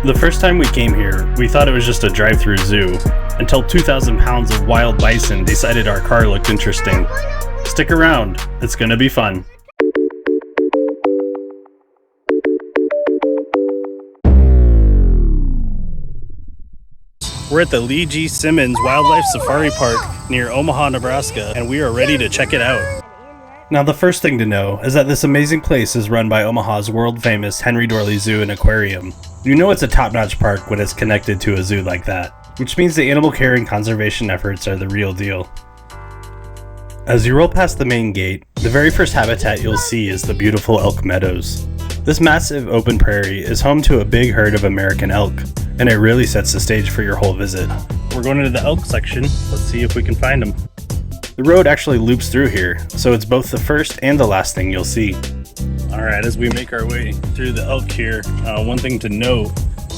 The first time we came here, we thought it was just a drive-through zoo, until 2,000 pounds of wild bison decided our car looked interesting. Stick around, it's gonna be fun. We're at the Lee G. Simmons Wildlife Safari Park near Omaha, Nebraska, and we are ready to check it out. Now, the first thing to know is that this amazing place is run by Omaha's world-famous Henry Dorley Zoo and Aquarium. You know it's a top-notch park when it's connected to a zoo like that, which means the animal care and conservation efforts are the real deal. As you roll past the main gate, the very first habitat you'll see is the beautiful elk meadows. This massive open prairie is home to a big herd of American elk, and it really sets the stage for your whole visit. We're going into the elk section. Let's see if we can find them. The road actually loops through here, so it's both the first and the last thing you'll see. Alright, as we make our way through the elk here, one thing to note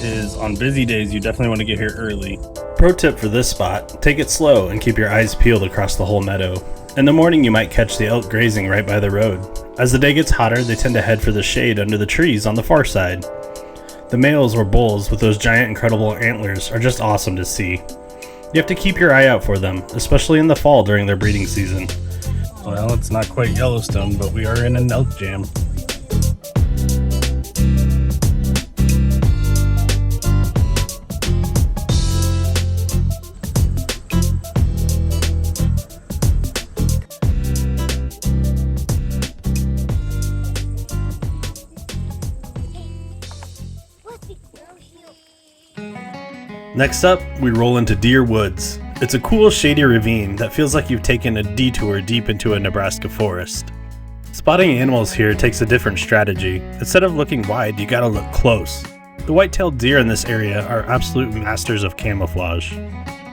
is on busy days you definitely want to get here early. Pro tip for this spot, take it slow and keep your eyes peeled across the whole meadow. In the morning you might catch the elk grazing right by the road. As the day gets hotter, they tend to head for the shade under the trees on the far side. The males or bulls with those giant incredible antlers are just awesome to see. You have to keep your eye out for them, especially in the fall during their breeding season. Well, it's not quite Yellowstone, but we are in an elk jam. Next up, we roll into Deer Woods. It's a cool shady ravine that feels like you've taken a detour deep into a Nebraska forest. Spotting animals here takes a different strategy. Instead of looking wide, you gotta look close. The white-tailed deer in this area are absolute masters of camouflage.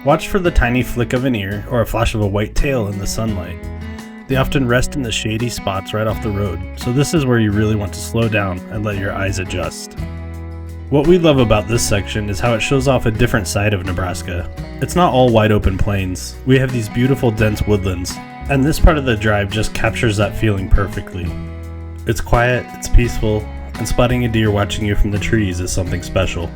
Watch for the tiny flick of an ear or a flash of a white tail in the sunlight. They often rest in the shady spots right off the road, so this is where you really want to slow down and let your eyes adjust. What we love about this section is how it shows off a different side of Nebraska. It's not all wide open plains. We have these beautiful dense woodlands, and this part of the drive just captures that feeling perfectly. It's quiet, it's peaceful, and spotting a deer watching you from the trees is something special.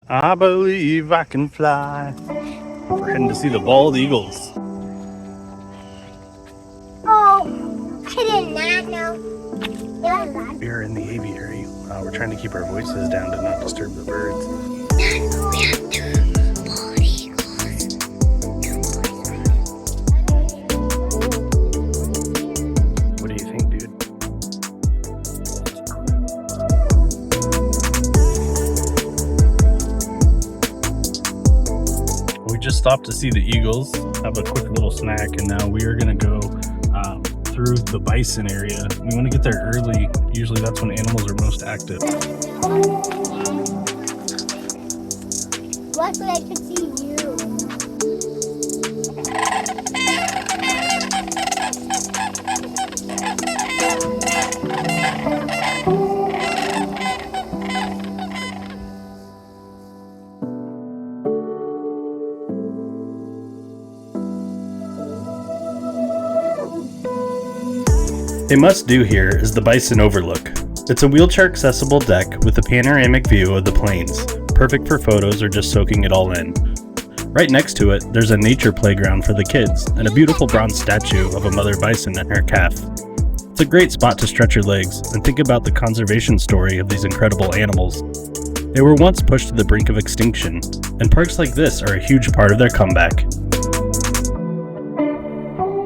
I believe I can fly. We're heading to see the bald eagles. Oh, I did not know. We are in the aviary. We're trying to keep our voices down to not disturb the birds. What do you think, dude? We just stopped to see the eagles, have a quick little snack, and now we are going to go through the bison area. We want to get there early. Usually that's when animals are most active. What so I could see you? A must-do here is the Bison overlook. It's a wheelchair-accessible deck with a panoramic view of the plains, perfect for photos or just soaking it all in. Right next to it, there's a nature playground for the kids and a beautiful bronze statue of a mother bison and her calf. It's a great spot to stretch your legs and think about the conservation story of these incredible animals. They were once pushed to the brink of extinction, and parks like this are a huge part of their comeback.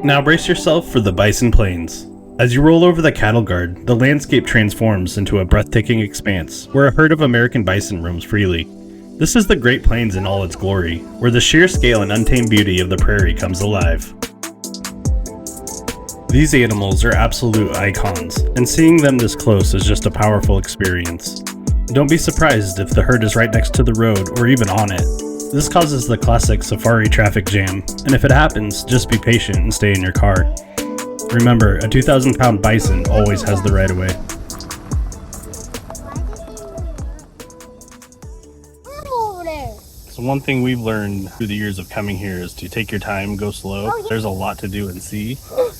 Now brace yourself for the Bison Plains. As you roll over the cattle guard, the landscape transforms into a breathtaking expanse where a herd of American bison roams freely. This is the Great Plains in all its glory, where the sheer scale and untamed beauty of the prairie comes alive. These animals are absolute icons, and seeing them this close is just a powerful experience. Don't be surprised if the herd is right next to the road or even on it. This causes the classic safari traffic jam, and if it happens, just be patient and stay in your car. Remember, a 2,000-pound bison always has the right of way. Over there. So one thing we've learned through the years of coming here is to take your time, go slow. Oh, yeah. There's a lot to do and see,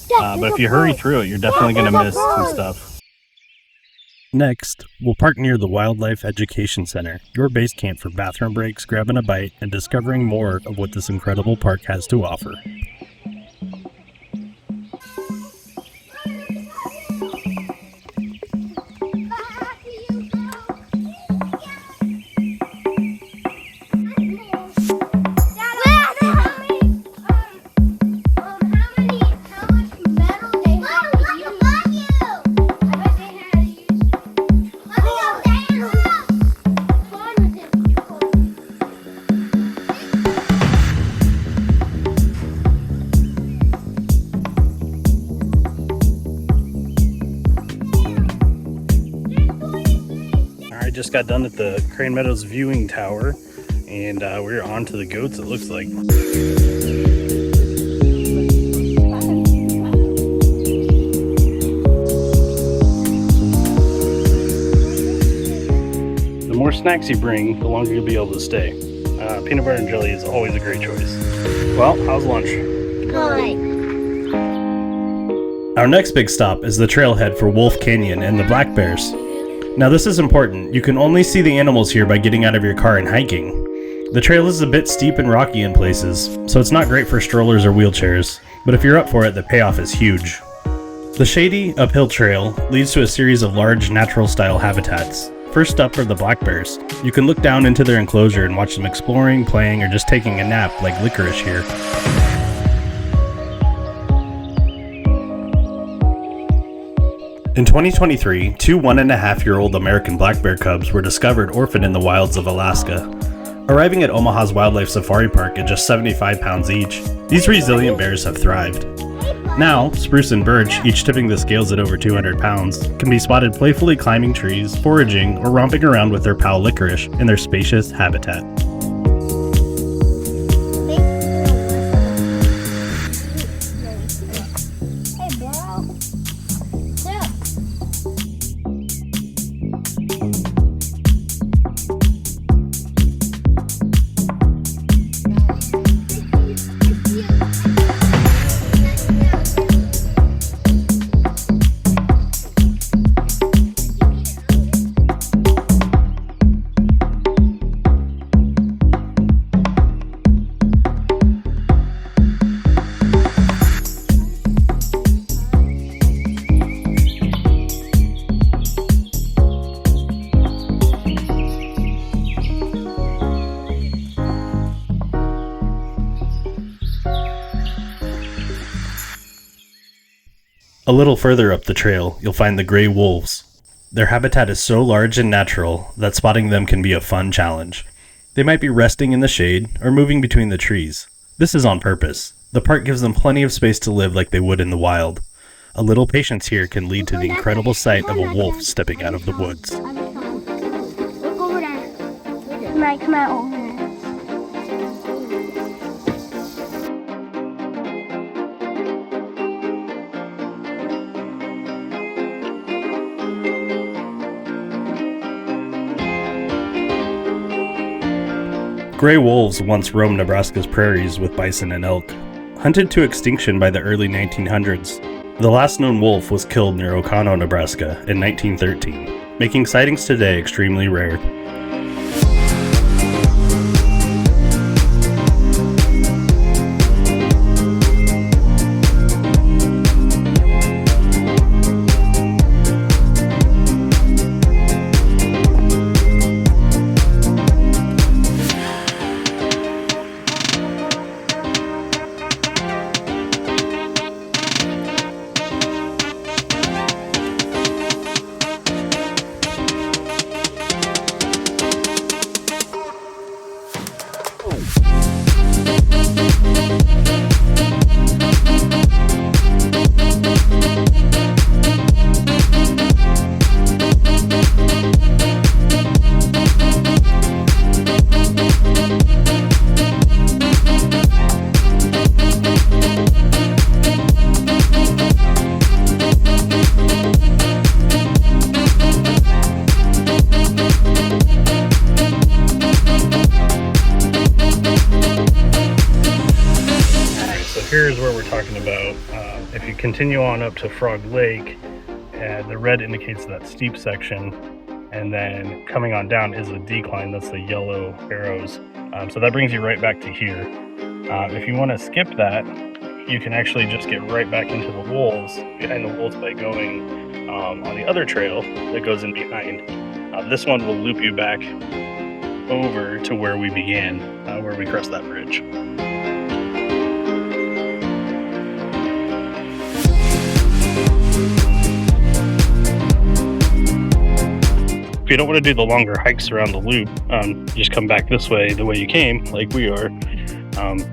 Dad, but if you hurry through it, you're definitely going to miss some stuff. Next, we'll park near the Wildlife Education Center, your base camp for bathroom breaks, grabbing a bite, and discovering more of what this incredible park has to offer. Just got done at the Crane Meadows viewing tower, and we're on to the goats, it looks like. The more snacks you bring, the longer you'll be able to stay. Peanut butter and jelly is always a great choice. Well, how's lunch? Hi. Our next big stop is the trailhead for Wolf Canyon and the black bears. Now this is important, you can only see the animals here by getting out of your car and hiking. The trail is a bit steep and rocky in places, so it's not great for strollers or wheelchairs, but if you're up for it, the payoff is huge. The shady, uphill trail leads to a series of large, natural-style habitats. First up are the black bears. You can look down into their enclosure and watch them exploring, playing, or just taking a nap like Licorice here. In 2023, two 1.5-year-old American black bear cubs were discovered orphaned in the wilds of Alaska. Arriving at Omaha's Wildlife Safari Park at just 75 pounds each, these resilient bears have thrived. Now, Spruce and Birch, each tipping the scales at over 200 pounds, can be spotted playfully climbing trees, foraging, or romping around with their pal Licorice in their spacious habitat. A little further up the trail, you'll find the gray wolves. Their habitat is so large and natural that spotting them can be a fun challenge. They might be resting in the shade or moving between the trees. This is on purpose. The park gives them plenty of space to live like they would in the wild. A little patience here can lead to the incredible sight of a wolf stepping out of the woods. Look over there. Come on, over there. Gray wolves once roamed Nebraska's prairies with bison and elk. Hunted to extinction by the early 1900s, the last known wolf was killed near Omaha, Nebraska in 1913, making sightings today extremely rare. talking about. If you continue on up to Frog Lake, the red indicates that steep section, and then coming on down is a decline. That's the yellow arrows. So that brings you right back to here. If you want to skip that, you can actually just get right back into the wolves, behind the wolves, by going on the other trail that goes in behind. This one will loop you back over to where we began, where we crossed that bridge. If you don't want to do the longer hikes around the loop, just come back this way, the way you came, like we are.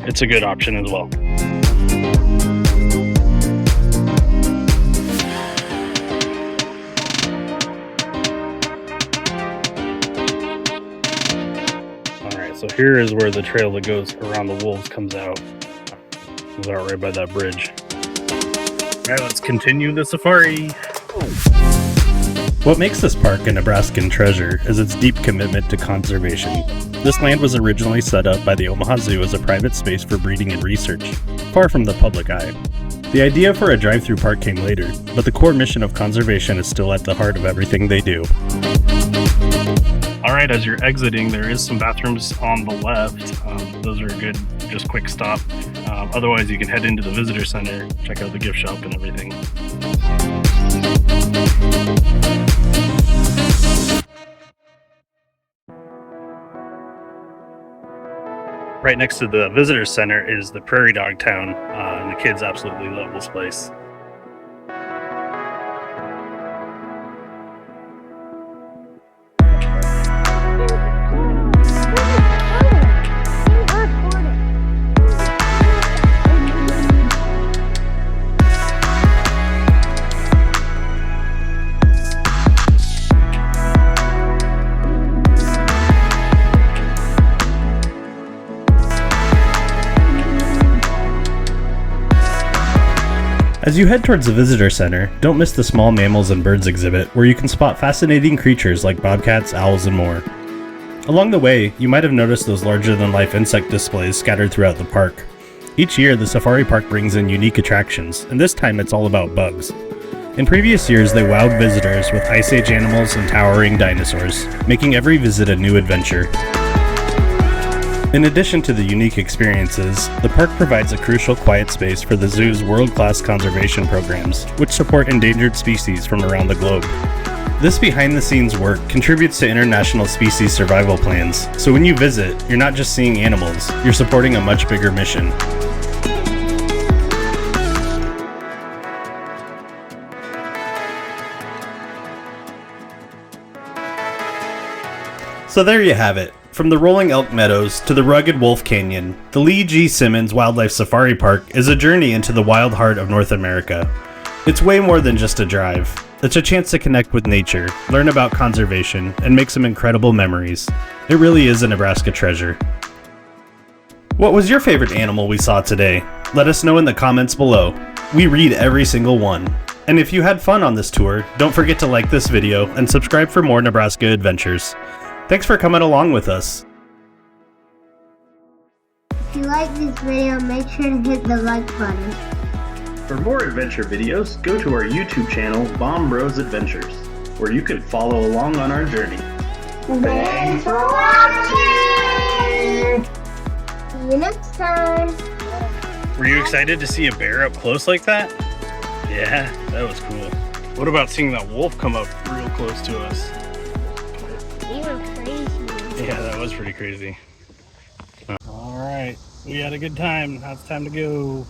It's a good option as well. So here is where the trail that goes around the wolves comes out. Comes out right by that bridge. Alright, let's continue the safari. What makes this park a Nebraskan treasure is its deep commitment to conservation. This land was originally set up by the Omaha Zoo as a private space for breeding and research, far from the public eye. The idea for a drive-through park came later, but the core mission of conservation is still at the heart of everything they do. Alright, as you're exiting, there is some bathrooms on the left. Those are a good, just quick stop. Otherwise, you can head into the visitor center, check out the gift shop and everything. Right next to the visitor center is the Prairie Dog Town, and the kids absolutely love this place. As you head towards the visitor center, don't miss the small mammals and birds exhibit, where you can spot fascinating creatures like bobcats, owls, and more. Along the way, you might have noticed those larger-than-life insect displays scattered throughout the park. Each year, the safari park brings in unique attractions, and this time it's all about bugs. In previous years, they wowed visitors with Ice Age animals and towering dinosaurs, making every visit a new adventure. In addition to the unique experiences, the park provides a crucial quiet space for the zoo's world-class conservation programs, which support endangered species from around the globe. This behind-the-scenes work contributes to international species survival plans, so when you visit, you're not just seeing animals, you're supporting a much bigger mission. So there you have it. From the rolling elk meadows to the rugged Wolf Canyon, the Lee G. Simmons Wildlife Safari Park is a journey into the wild heart of North America. It's way more than just a drive. It's a chance to connect with nature, learn about conservation, and make some incredible memories. It really is a Nebraska treasure. What was your favorite animal we saw today? Let us know in the comments below. We read every single one. And if you had fun on this tour, don't forget to like this video and subscribe for more Nebraska adventures. Thanks for coming along with us. If you like this video, make sure to hit the like button. For more adventure videos, go to our YouTube channel, Bomb Bros Adventures, where you can follow along on our journey. Thanks for watching! See you next time! Were you excited to see a bear up close like that? Yeah, that was cool. What about seeing that wolf come up real close to us? You were crazy. Yeah, that was pretty crazy. All right, we had a good time. Now it's time to go.